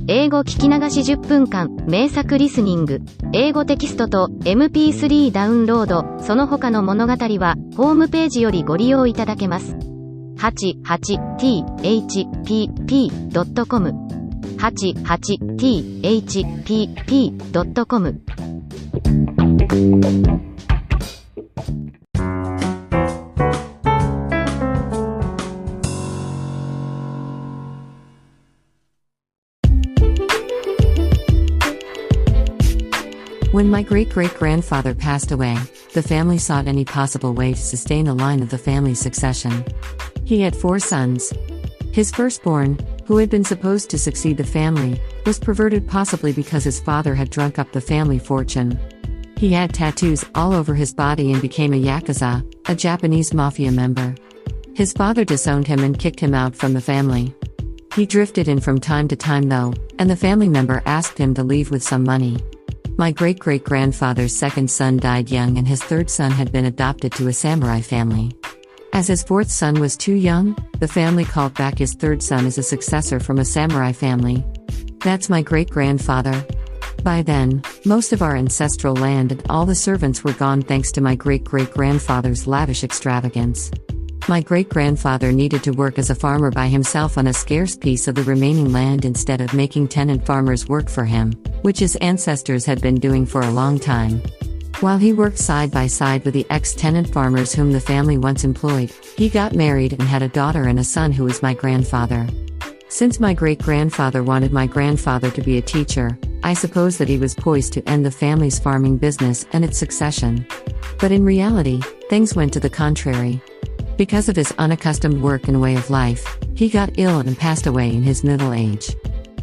英語聞き流し10分間、名作リスニング、英語テキストと MP3 ダウンロード、その他の物語は、ホームページよりご利用いただけます。88thpp.com 88thpp.com When my great-great-grandfather passed away, the family sought any possible way to sustain the line of the family's succession. He had 4 sons. His firstborn, who had been supposed to succeed the family, was perverted possibly because his father had drunk up the family fortune. He had tattoos all over his body and became a yakuza, a Japanese mafia member. His father disowned him and kicked him out from the family. He drifted in from time to time though, and the family member asked him to leave with some money. My great-great-grandfather's second son died young and his third son had been adopted to a samurai family. As his fourth son was too young, the family called back his third son as a successor from a samurai family. That's my great-grandfather. By then, most of our ancestral land and all the servants were gone thanks to my great-great-grandfather's lavish extravagance. My great-grandfather needed to work as a farmer by himself on a scarce piece of the remaining land instead of making tenant farmers work for him, which his ancestors had been doing for a long time. While he worked side by side with the ex-tenant farmers whom the family once employed, he got married and had a daughter and a son who is my grandfather. Since my great-grandfather wanted my grandfather to be a teacher, I suppose that he was poised to end the family's farming business and its succession. But in reality, things went to the contrary. Because of his unaccustomed work and way of life, he got ill and passed away in his middle age.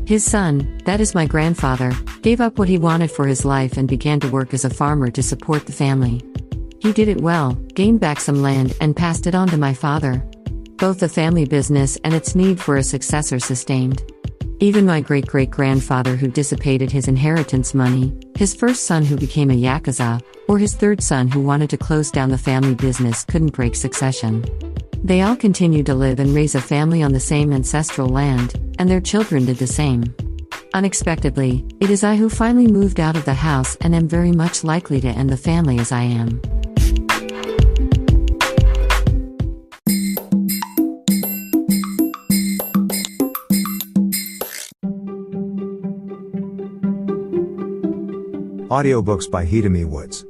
His son, that is my grandfather, gave up what he wanted for his life and began to work as a farmer to support the family. He did it well, gained back some land and passed it on to my father. Both the family business and its need for a successor sustained. Even my great-great-grandfather who dissipated his inheritance money, his first son who became a yakuza, or his third son who wanted to close down the family business couldn't break succession. They all continued to live and raise a family on the same ancestral land, and their children did the same. Unexpectedly, it is I who finally moved out of the house and am very much likely to end the family as I am. Audiobooks by Hidemi Woods.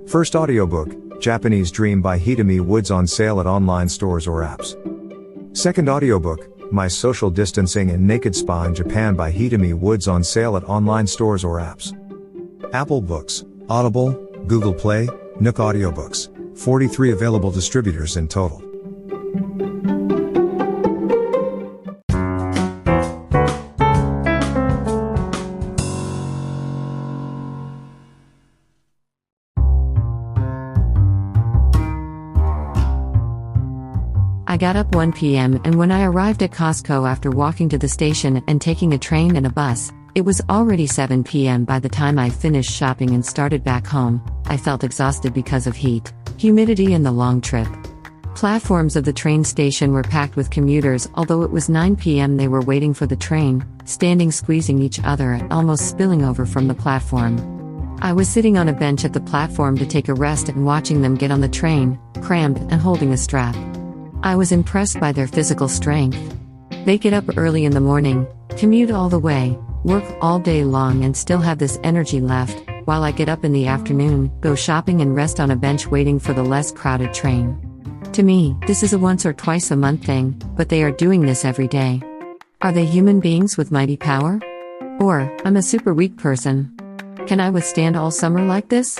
First audiobook, Japanese Dream by Hidemi Woods, on sale at online stores or apps. Second audiobook, My Social Distancing and Naked Spa in Japan by Hidemi Woods, on sale at online stores or apps. Apple Books, Audible, Google Play, Nook Audiobooks, 43 available distributors in total. I got up 1 p.m. and when I arrived at Costco after walking to the station and taking a train and a bus, it was already 7 p.m. by the time I finished shopping and started back home. I felt exhausted because of heat, humidity and the long trip. Platforms of the train station were packed with commuters. Although it was 9 p.m. they were waiting for the train, standing squeezing each other and almost spilling over from the platform. I was sitting on a bench at the platform to take a rest and watching them get on the train, crammed and holding a strap. I was impressed by their physical strength. They get up early in the morning, commute all the way, work all day long and still have this energy left, while I get up in the afternoon, go shopping and rest on a bench waiting for the less crowded train. To me, this is a once or twice a month thing, but they are doing this every day. Are they human beings with mighty power? Or, I'm a super weak person. Can I withstand all summer like this?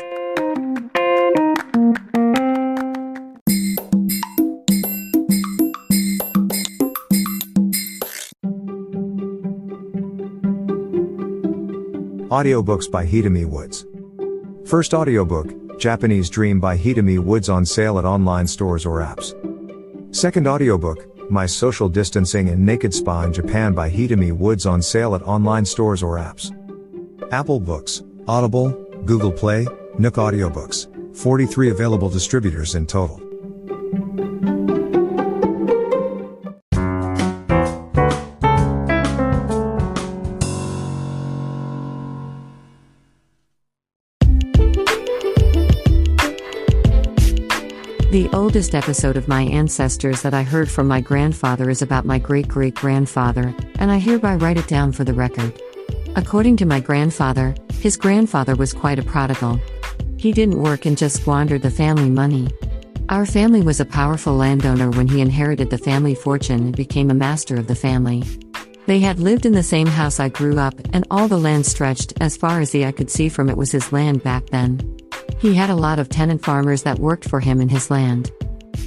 Audiobooks by Hidemi Woods. First audiobook, Japanese Dream by Hidemi Woods, on sale at online stores or apps. Second audiobook, My Social Distancing and Naked Spa in Japan by Hidemi Woods, on sale at online stores or apps. Apple Books, Audible, Google Play, Nook Audiobooks, 43 available distributors in total. oldest episode of My Ancestors that I heard from my grandfather is about my great-great-grandfather, and I hereby write it down for the record. According to my grandfather, his grandfather was quite a prodigal. He didn't work and just squandered the family money. Our family was a powerful landowner when he inherited the family fortune and became a master of the family. They had lived in the same house I grew up, and all the land stretched as far as the eye could see from it was his land back then. He had a lot of tenant farmers that worked for him in his land.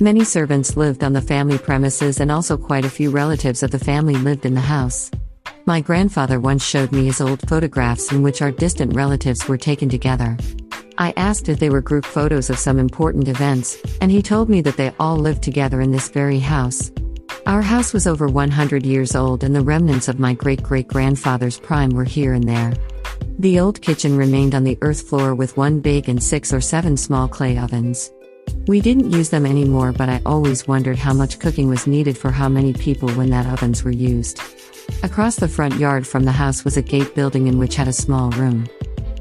Many servants lived on the family premises, and also quite a few relatives of the family lived in the house. My grandfather once showed me his old photographs in which our distant relatives were taken together. I asked if they were group photos of some important events, and he told me that they all lived together in this very house. Our house was over 100 years old, and the remnants of my great-great-grandfather's prime were here and there. The old kitchen remained on the earth floor with one big and 6 or 7 small clay ovens. We didn't use them anymore, but I always wondered how much cooking was needed for how many people when that ovens were used. Across the front yard from the house was a gate building in which had a small room.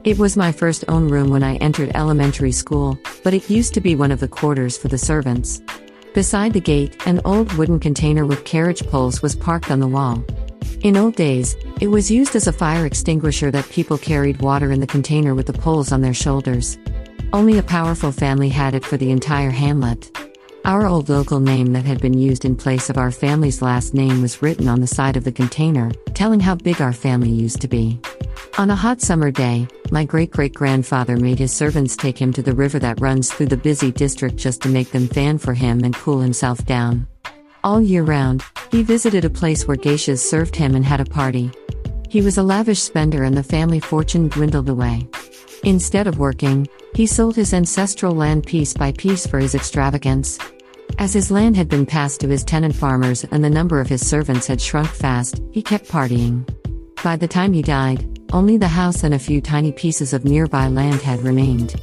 It was my first own room when I entered elementary school, but it used to be one of the quarters for the servants. Beside the gate, an old wooden container with carriage poles was parked on the wall. In old days, it was used as a fire extinguisher that people carried water in the container with the poles on their shoulders. Only a powerful family had it for the entire hamlet. Our old local name that had been used in place of our family's last name was written on the side of the container, telling how big our family used to be. On a hot summer day, my great-great-grandfather made his servants take him to the river that runs through the busy district just to make them fan for him and cool himself down. All year round, he visited a place where geishas served him and had a party. He was a lavish spender, and the family fortune dwindled away. Instead of working, he sold his ancestral land piece by piece for his extravagance. As his land had been passed to his tenant farmers and the number of his servants had shrunk fast, he kept partying. By the time he died, only the house and a few tiny pieces of nearby land had remained.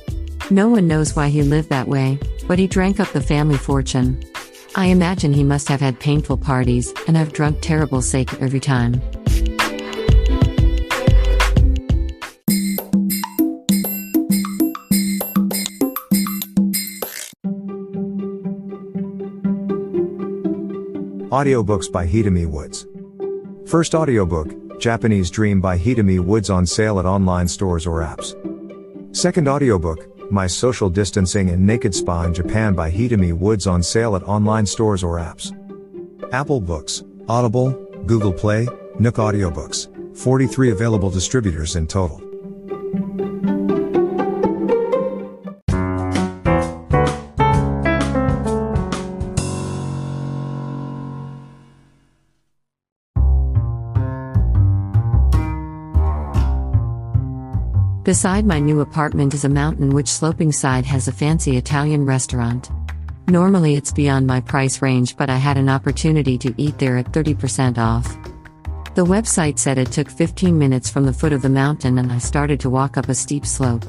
No one knows why he lived that way, but he drank up the family fortune. I imagine he must have had painful parties and have drunk terrible sake every time. Audiobooks by Hidemi Woods. First audiobook, Japanese Dream by Hidemi Woods, on sale at online stores or apps. Second audiobook, My Social Distancing and Naked Spa in Japan by Hidemi Woods, on sale at online stores or apps. Apple Books, Audible, Google Play, Nook Audiobooks, 43 available distributors in total. Beside my new apartment is a mountain which sloping side has a fancy Italian restaurant. Normally it's beyond my price range, but I had an opportunity to eat there at 30% off. The website said it took 15 minutes from the foot of the mountain, and I started to walk up a steep slope.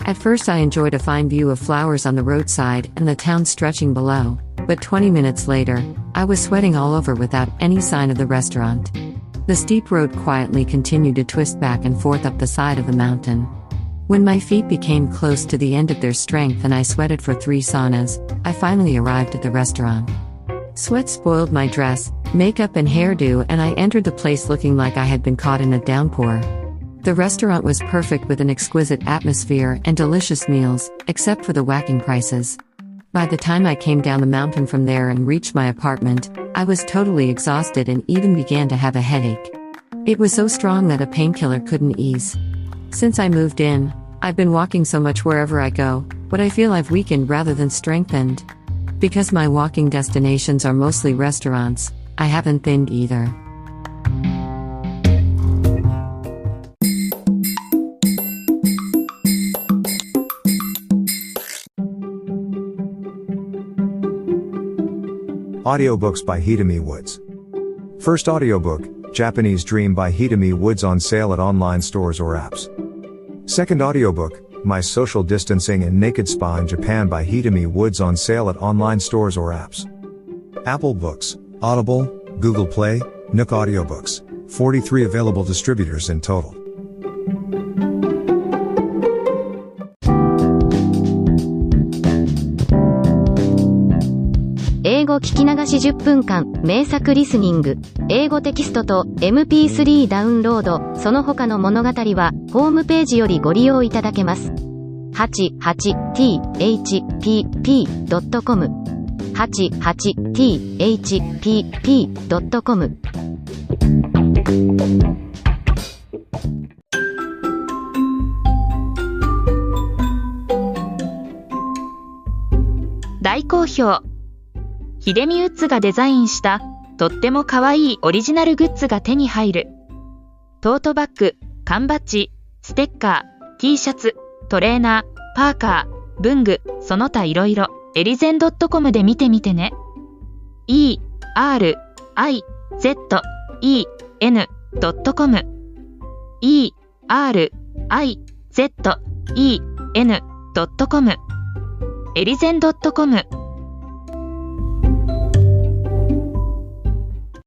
At first I enjoyed a fine view of flowers on the roadside and the town stretching below, but 20 minutes later, I was sweating all over without any sign of the restaurant. The steep road quietly continued to twist back and forth up the side of the mountain. When my feet became close to the end of their strength and I sweated for 3 saunas, I finally arrived at the restaurant. Sweat spoiled my dress, makeup and hairdo, and I entered the place looking like I had been caught in a downpour. The restaurant was perfect, with an exquisite atmosphere and delicious meals, except for the whacking prices. By the time I came down the mountain from there and reached my apartment, I was totally exhausted and even began to have a headache. It was so strong that a painkiller couldn't ease. Since I moved in, I've been walking so much wherever I go, but I feel I've weakened rather than strengthened. Because my walking destinations are mostly restaurants, I haven't thinned either. Audiobooks by Hidemi Woods. First audiobook, Japanese Dream by Hidemi Woods, on sale at online stores or apps. Second audiobook, My Social Distancing and Naked Spa in Japan by Hidemi Woods, on sale at online stores or apps. Apple Books, Audible, Google Play, Nook Audiobooks, 43 available distributors in total. 話10分間、名作リスニング、英語テキストと MP3 ダウンロード、その他の物語は、ホームページよりご利用いただけます。88thpp.com 88thpp.com 大好評。秀美ウッズがデザインしたとっても可愛いオリジナルグッズが手に入る。トートバッグ、缶バッジ、ステッカー、T シャツ、トレーナー、パーカー、文具、その他いろいろ、エリゼン .com で見てみてね。erizen.com erizen.com エリゼン .com